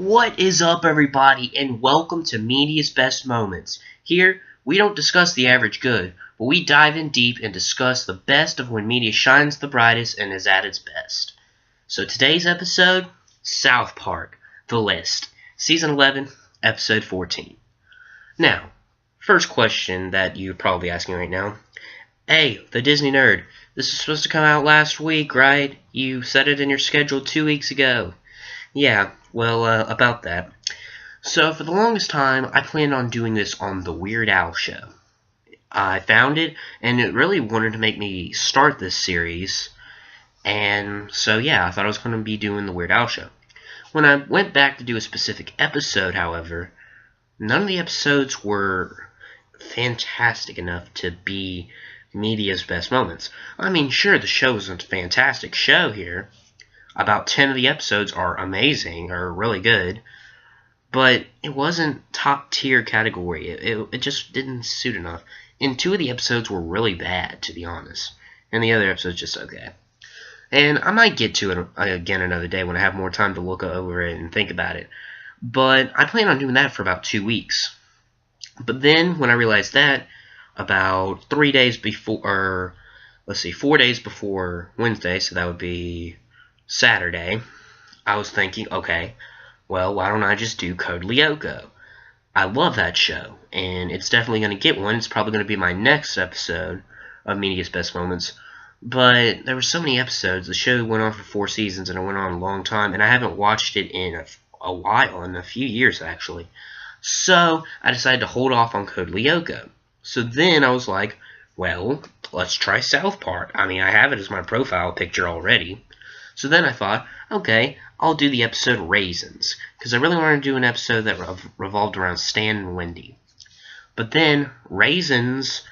What is up, everybody, and welcome to Media's Best Moments. Here, we don't discuss the average good, but we dive in deep and discuss the best of when media shines the brightest and is at its best. So today's episode, South Park, The List, Season 11, Episode 14. Now, first question that you're probably asking right now. Hey, the Disney nerd, this is supposed to come out last week, right? You set it in your schedule 2 weeks ago. Yeah, well, about that. So, for the longest time, I planned on doing this on The Weird Al Show. I found it, and it really wanted to make me start this series, and so, yeah, I thought I was going to be doing The Weird Al Show. When I went back to do a specific episode, however, none of the episodes were fantastic enough to be Media's best moments. I mean, sure, the show isn't a fantastic show here. About 10 of the episodes are amazing, or really good, but it wasn't top tier category. It just didn't suit enough. And 2 of the episodes were really bad, to be honest, and the other episodes just okay. And I might get to it again another day when I have more time to look over it and think about it. But I plan on doing that for about 2 weeks. But then, when I realized that, about 3 days before, or let's see, 4 days before Wednesday, so that would be Saturday, I was thinking, okay, well, why don't I just do Code Lyoko? I love that show, and it's definitely going to get one. It's probably going to be my next episode of Media's Best Moments, but there were so many episodes. The show went on for 4 seasons, and it went on a long time, and I haven't watched it in a while, in a few years, actually. So, I decided to hold off on Code Lyoko. So then I was like, well, let's try South Park. I mean, I have it as my profile picture already. So then I thought, okay, I'll do the episode Raisins, because I really wanted to do an episode that revolved around Stan and Wendy. But then, Raisins,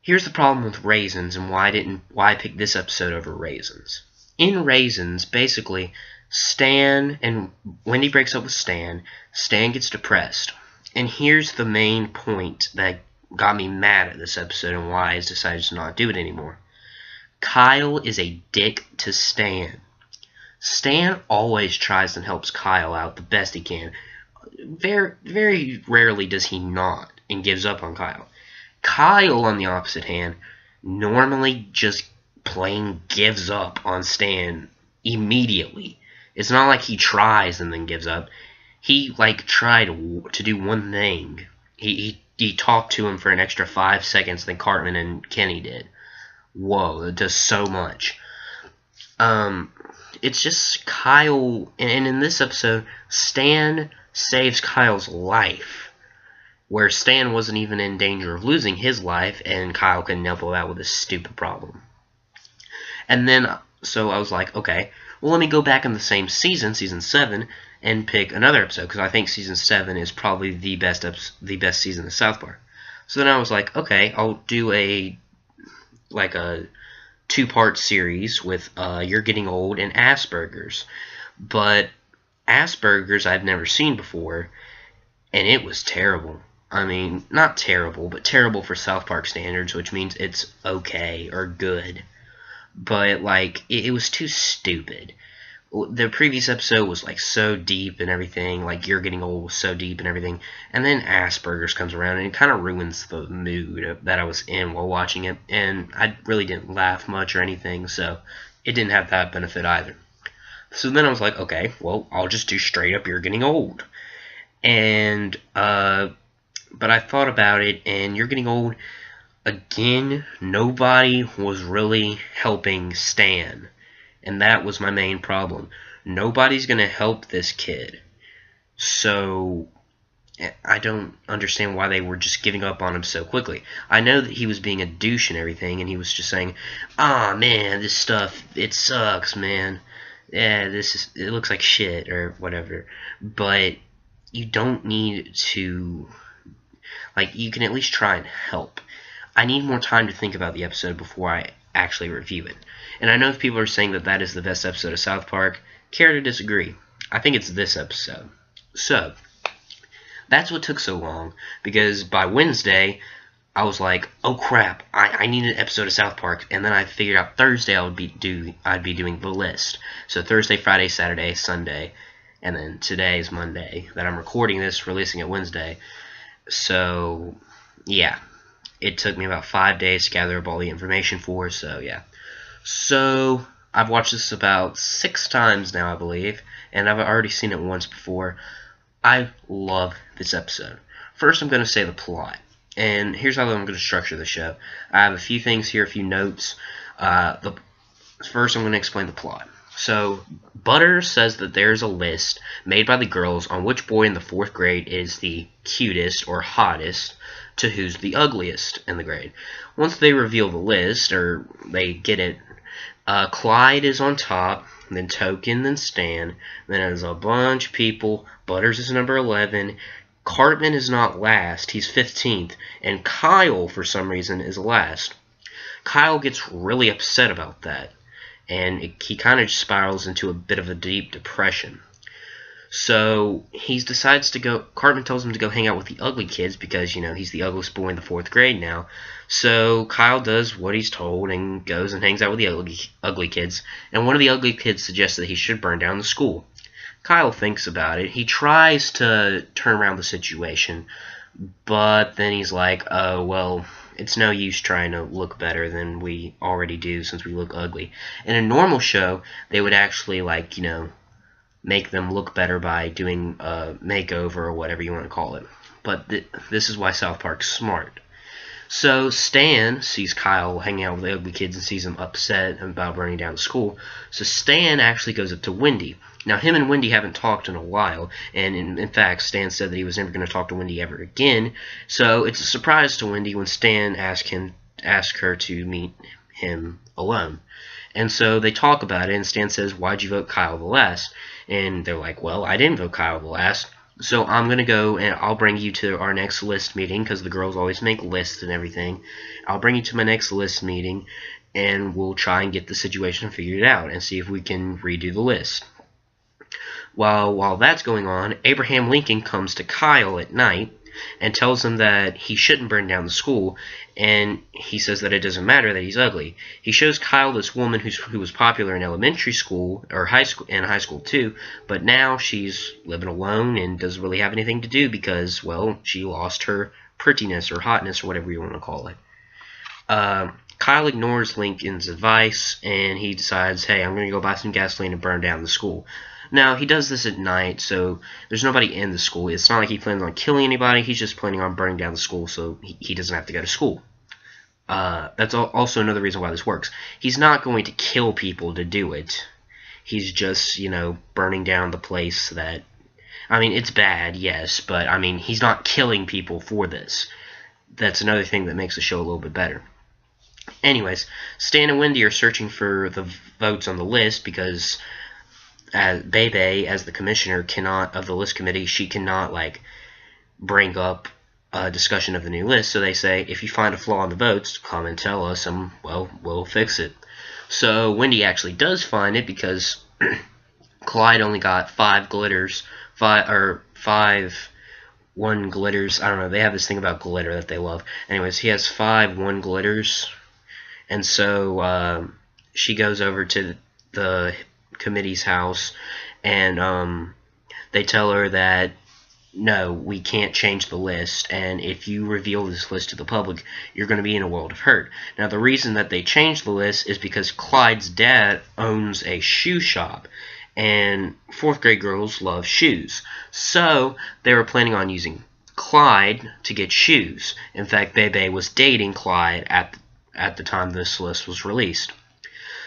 here's the problem with Raisins and why I picked this episode over Raisins. In Raisins, basically, Stan and Wendy breaks up with Stan gets depressed. And here's the main point that got me mad at this episode and why I decided to not do it anymore. Kyle is a dick to Stan. Stan always tries and helps Kyle out the best he can. Very, very rarely does he not and gives up on Kyle. Kyle, on the opposite hand, normally just plain gives up on Stan immediately. It's not like he tries and then gives up. He, tried to do one thing. He talked to him for an extra 5 seconds than Cartman and Kenny did. Whoa, it does so much. It's just Kyle, and in this episode, Stan saves Kyle's life, where Stan wasn't even in danger of losing his life, and Kyle couldn't help out with this stupid problem. And then, so I was like, okay, well, let me go back in the same season, Season 7, and pick another episode, because I think Season 7 is probably the best season of South Park. So then I was like, okay, I'll do a 2-part series with You're Getting Old and Asperger's. But Asperger's I've never seen before, and it was terrible. I mean, not terrible, but terrible for South Park standards, which means it's okay or good. But, it was too stupid. The previous episode was, so deep and everything. You're Getting Old was so deep and everything. And then Asperger's comes around, and it kind of ruins the mood that I was in while watching it. And I really didn't laugh much or anything, so it didn't have that benefit either. So then I was like, okay, well, I'll just do straight up You're Getting Old. And, but I thought about it, and You're Getting Old, again, nobody was really helping Stan. And that was my main problem. Nobody's going to help this kid. So, I don't understand why they were just giving up on him so quickly. I know that he was being a douche and everything, and he was just saying, "Ah, man, this stuff, it sucks, man. Yeah, it looks like shit," or whatever. But you don't need to, you can at least try and help. I need more time to think about the episode before I actually review it. And I know if people are saying that that is the best episode of South Park, care to disagree. I think it's this episode. So, that's what took so long, because by Wednesday, I was like, oh crap, I need an episode of South Park, and then I figured out Thursday I'd be doing The List. So Thursday, Friday, Saturday, Sunday, and then today is Monday that I'm recording this, releasing it Wednesday. So, yeah, it took me about 5 days to gather up all the information for, so yeah. So, I've watched this about 6 times now, I believe, and I've already seen it once before. I love this episode. First, I'm going to say the plot, and here's how I'm going to structure the show. I have a few things here, a few notes. First, I'm going to explain the plot. So, Butter says that there's a list made by the girls on which boy in the 4th grade is the cutest or hottest to who's the ugliest in the grade. Once they reveal the list, or they get it, Clyde is on top, then Token, then Stan, then there's a bunch of people. Butters is number 11, Cartman is not last, he's 15th, and Kyle, for some reason, is last. Kyle gets really upset about that, and he kind of spirals into a bit of a deep depression. So he decides to go. Cartman tells him to go hang out with the ugly kids because, you know, he's the ugliest boy in the 4th grade now. So Kyle does what he's told and goes and hangs out with the ugly kids. And one of the ugly kids suggests that he should burn down the school. Kyle thinks about it. He tries to turn around the situation, but then he's like, oh, well, it's no use trying to look better than we already do since we look ugly. In a normal show, they would actually, like, you know, make them look better by doing a makeover or whatever you want to call it. But this is why South Park's smart. So Stan sees Kyle hanging out with the ugly kids and sees him upset about burning down the school. So Stan actually goes up to Wendy. Now, him and Wendy haven't talked in a while, and in fact, Stan said that he was never going to talk to Wendy ever again. So it's a surprise to Wendy when Stan asks her to meet him alone. And so they talk about it, and Stan says, why'd you vote Kyle the last? And they're like, well, I didn't vote Kyle the last, so I'm going to go and I'll bring you to our next list meeting, because the girls always make lists and everything. I'll bring you to my next list meeting, and we'll try and get the situation figured out and see if we can redo the list. While that's going on, Abraham Lincoln comes to Kyle at night and tells him that he shouldn't burn down the school, and he says that it doesn't matter that he's ugly. He shows Kyle this woman who was popular in elementary school, or high school too, but now she's living alone and doesn't really have anything to do because, well, she lost her prettiness or hotness or whatever you want to call it. Kyle ignores Lincoln's advice, and he decides, hey, I'm going to go buy some gasoline and burn down the school. Now, he does this at night, so there's nobody in the school. It's not like he plans on killing anybody. He's just planning on burning down the school so he doesn't have to go to school. That's also another reason why this works. He's not going to kill people to do it. He's just, you know, burning down the place that... I mean, it's bad, yes, but, I mean, he's not killing people for this. That's another thing that makes the show a little bit better. Anyways, Stan and Wendy are searching for the votes on the list because... Bebe, as the commissioner of the list committee, she cannot, like, bring up a discussion of the new list. So they say, if you find a flaw in the votes, come and tell us, and, well, we'll fix it. So Wendy actually does find it because Clyde only got 5 glitters, 5 1 glitters. I don't know, they have this thing about glitter that they love. Anyways, he has 5 1 glitters, and so she goes over to the committee's house, and they tell her that no, we can't change the list, and if you reveal this list to the public, you're going to be in a world of hurt. Now, the reason that they changed the list is because Clyde's dad owns a shoe shop, and 4th grade girls love shoes. So they were planning on using Clyde to get shoes. In fact, Bebe was dating Clyde at the time this list was released.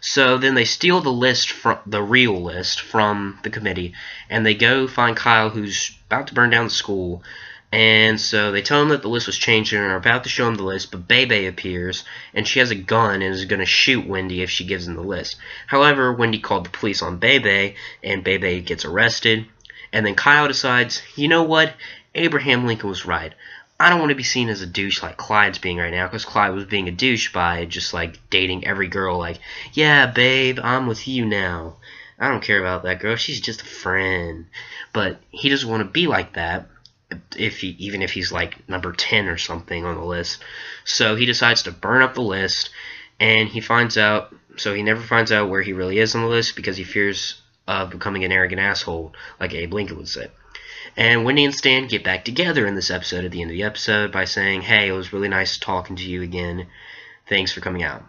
So then they steal the list, the real list, from the committee, and they go find Kyle, who's about to burn down the school. And so they tell him that the list was changed and are about to show him the list, but Bebe appears, and she has a gun and is going to shoot Wendy if she gives him the list. However, Wendy called the police on Bebe, and Bebe gets arrested. And then Kyle decides, you know what? Abraham Lincoln was right. I don't want to be seen as a douche like Clyde's being right now, because Clyde was being a douche by just, like, dating every girl, like, yeah, babe, I'm with you now. I don't care about that girl, she's just a friend. But he doesn't want to be like that, even if he's, like, number 10 or something on the list. So he decides to burn up the list, and he finds out, so he never finds out where he really is on the list, because he fears becoming an arrogant asshole, like Abe Lincoln would say. And Wendy and Stan get back together in this episode at the end of the episode by saying, hey, it was really nice talking to you again. Thanks for coming out.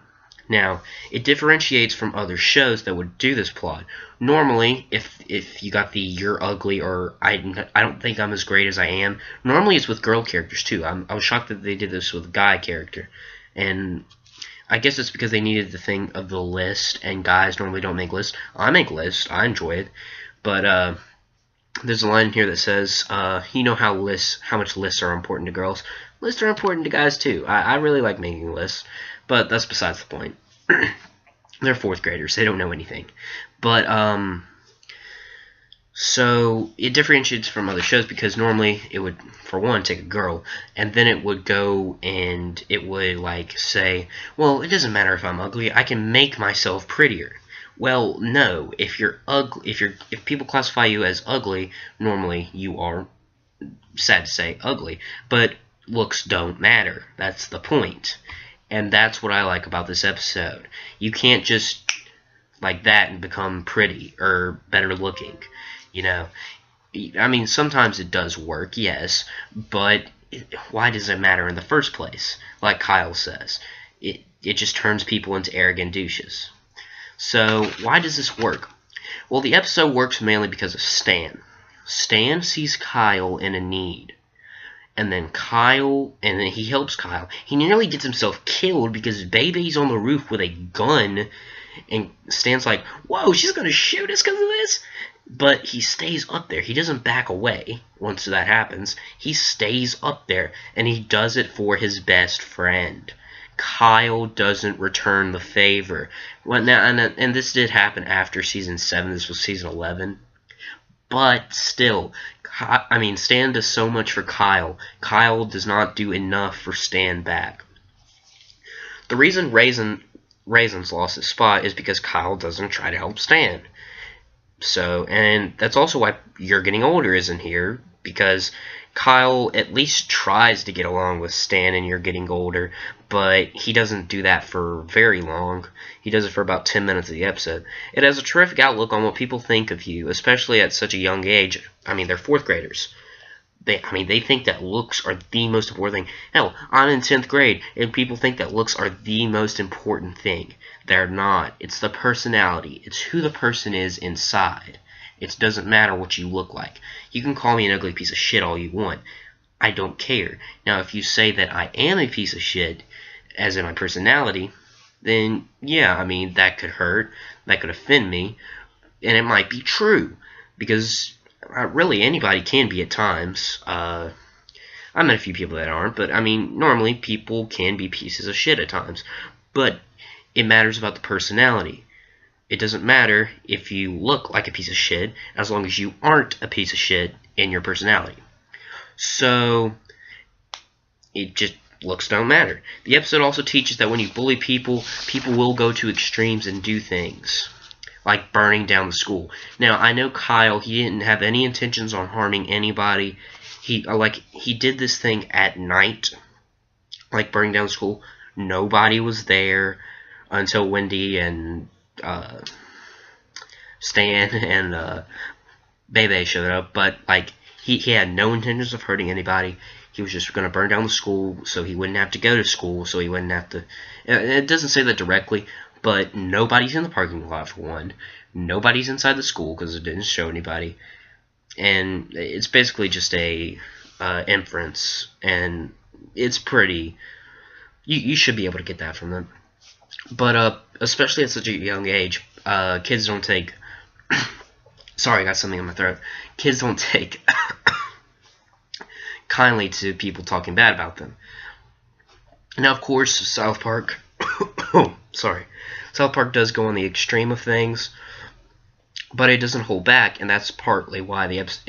Now, it differentiates from other shows that would do this plot. Normally, if you got the you're ugly or I don't think I'm as great as I am, normally it's with girl characters too. I was shocked that they did this with a guy character. And I guess it's because they needed the thing of the list, and guys normally don't make lists. I make lists. I enjoy it. But there's a line in here that says, you know how much lists are important to girls. Lists are important to guys too. I really like making lists. But that's besides the point. They're 4th graders. They don't know anything. But, so it differentiates from other shows because normally it would, for one, take a girl, and then it would go and it would, like, say, well, it doesn't matter if I'm ugly. I can make myself prettier. Well, no. If you're ugly, if people classify you as ugly, normally you are, sad to say, ugly. But looks don't matter. That's the point. And that's what I like about this episode. You can't just like that and become pretty or better looking, you know. I mean, sometimes it does work, yes, but why does it matter in the first place? Like Kyle says, it just turns people into arrogant douches. So why does this work? Well, the episode works mainly because of Stan. Stan sees Kyle in a need. And then he helps Kyle. He nearly gets himself killed because Bebe's on the roof with a gun. And Stan's like, whoa, she's going to shoot us because of this? But he stays up there. He doesn't back away once that happens. He stays up there. And he does it for his best friend. Kyle doesn't return the favor. Well, now, and this did happen after Season 7. This was Season 11. But still, I mean, Stan does so much for Kyle. Kyle does not do enough for Stan back. The reason Raisins lost his spot is because Kyle doesn't try to help Stan. So, and that's also why You're Getting Older isn't here, because Kyle at least tries to get along with Stan and You're Getting Older, but he doesn't do that for very long. He does it for about 10 minutes of the episode. It has a terrific outlook on what people think of you, especially at such a young age. I mean, they're 4th graders. They think that looks are the most important thing. Hell, I'm in 10th grade, and people think that looks are the most important thing. They're not. It's the personality. It's who the person is inside. It doesn't matter what you look like. You can call me an ugly piece of shit all you want. I don't care. Now, if you say that I am a piece of shit, as in my personality, then, yeah, I mean, that could hurt. That could offend me. And it might be true. Because really anybody can be at times. I met a few people that aren't, but, I mean, normally people can be pieces of shit at times. But it matters about the personality. It doesn't matter if you look like a piece of shit, as long as you aren't a piece of shit in your personality. So, it just, looks don't matter. The episode also teaches that when you bully people, people will go to extremes and do things. Like burning down the school. Now, I know Kyle, he didn't have any intentions on harming anybody. He did this thing at night. Like burning down the school. Nobody was there until Wendy and Stan and Bebe showed up, but like he had no intentions of hurting anybody. He was just going to burn down the school so he wouldn't have to go to school, so he wouldn't have to. It doesn't say that directly, but nobody's in the parking lot for one. Nobody's inside the school because it didn't show anybody, and it's basically just a inference, and it's pretty. You should be able to get that from them. But, especially at such a young age, kids don't take... Sorry, I got something in my throat. Kids don't take kindly to people talking bad about them. Now, of course, South Park... Sorry. South Park does go on the extreme of things, but it doesn't hold back, and that's partly why this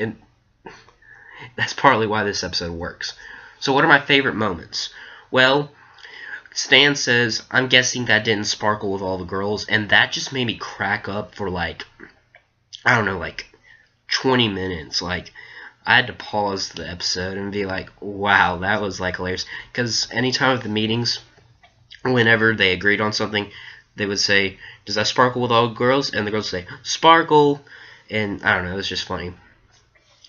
episode works. So what are my favorite moments? Well... Stan says, I'm guessing that didn't sparkle with all the girls, and that just made me crack up for, like, I don't know, like, 20 minutes. Like, I had to pause the episode and be like, wow, that was, like, hilarious. Because anytime at the meetings, whenever they agreed on something, they would say, does that sparkle with all girls? And the girls would say, sparkle. and I don't know, it was just funny.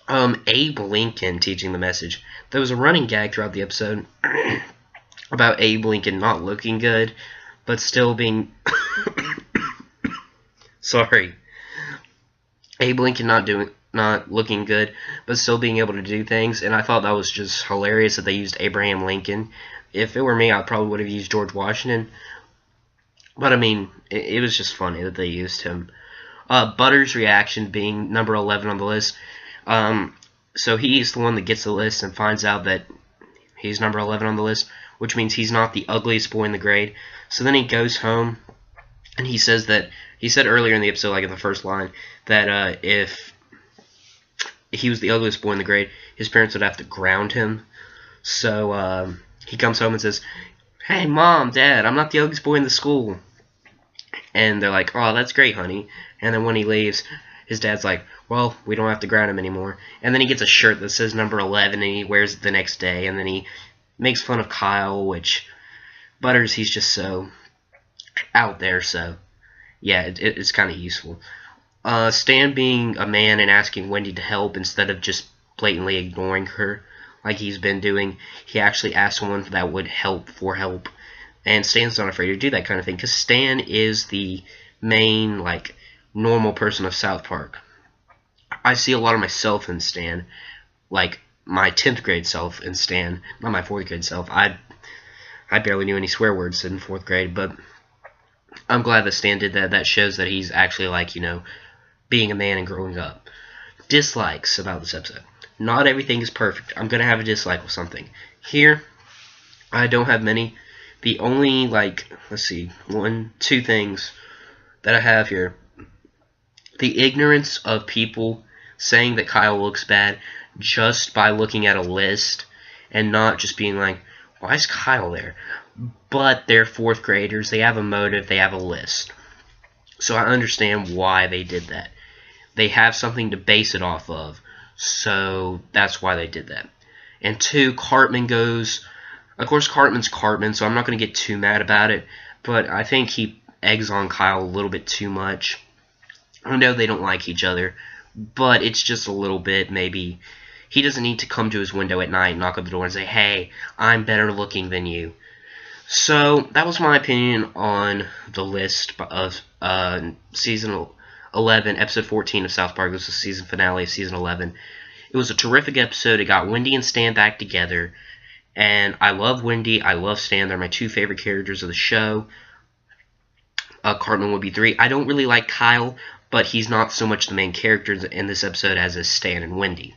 Abe Lincoln teaching the message. There was a running gag throughout the episode about Abe Lincoln not looking good, but still being sorry. Abe Lincoln not looking good, but still being able to do things, and I thought that was just hilarious that they used Abraham Lincoln. If it were me, I probably would have used George Washington. But I mean, it was just funny that they used him. Butters' reaction being number 11 on the list. So he's the one that gets the list and finds out that he's number 11 on the list, which means he's not the ugliest boy in the grade. So then he goes home, and he says that, he said earlier in the episode, like in the first line, that if he was the ugliest boy in the grade, his parents would have to ground him. So he comes home and says, "Hey, Mom, Dad, I'm not the ugliest boy in the school." And they're like, "Oh, that's great, honey." And then when he leaves, his dad's like, "Well, we don't have to ground him anymore." And then he gets a shirt that says number 11, and he wears it the next day. And then he makes fun of Kyle, which Butters, he's just so out there. So yeah, it's kind of useful. Stan being a man and asking Wendy to help instead of just blatantly ignoring her like he's been doing. He actually asked someone that would help for help. And Stan's not afraid to do that kind of thing, because Stan is the main, like, normal person of South Park. I see a lot of myself in Stan, like my 10th grade self in Stan, not my 4th grade self. I barely knew any swear words in 4th grade, but I'm glad that Stan did that. That shows that he's actually, like, you know, being a man and growing up. Dislikes about this episode. Not everything is perfect. I'm going to have a dislike with something. Here, I don't have many. The only, like, let's see, 1, 2 things that I have here. The ignorance of people saying that Kyle looks bad just by looking at a list and not just being like, why is Kyle there? But they're 4th graders. They have a motive. They have a list. So I understand why they did that. They have something to base it off of. So that's why they did that. And 2, Cartman goes... Of course, Cartman's Cartman, so I'm not going to get too mad about it. But I think he eggs on Kyle a little bit too much. I know they don't like each other, but it's just a little bit, maybe. He doesn't need to come to his window at night, knock on the door, and say, "Hey, I'm better looking than you." So, that was my opinion on the list of Season 11, Episode 14 of South Park. This was the season finale of Season 11. It was a terrific episode. It got Wendy and Stan back together. And I love Wendy. I love Stan. They're my 2 favorite characters of the show. Cartman would be 3. I don't really like Kyle, but he's not so much the main character in this episode as is Stan and Wendy.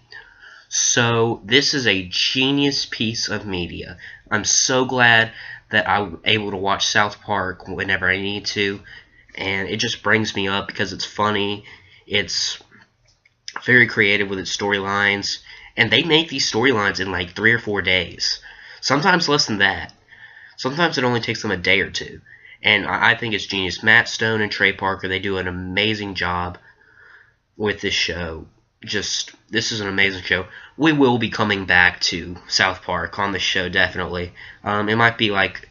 So, this is a genius piece of media. I'm so glad that I'm able to watch South Park whenever I need to. And it just brings me up because it's funny. It's very creative with its storylines. And they make these storylines in like 3 or 4 days. Sometimes less than that. Sometimes it only takes them a day or 2. And I think it's genius. Matt Stone and Trey Parker, they do an amazing job with this show. This is an amazing show. We will be coming back to South Park on this show, definitely. It might be like,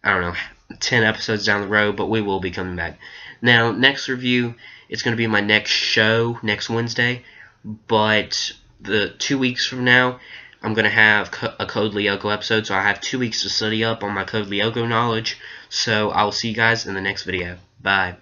I don't know, 10 episodes down the road, but we will be coming back. Now, next review, it's going to be my next show, next Wednesday. But the 2 weeks from now, I'm going to have a Code Lyoko episode, so I have 2 weeks to study up on my Code Lyoko knowledge. So I'll see you guys in the next video. Bye.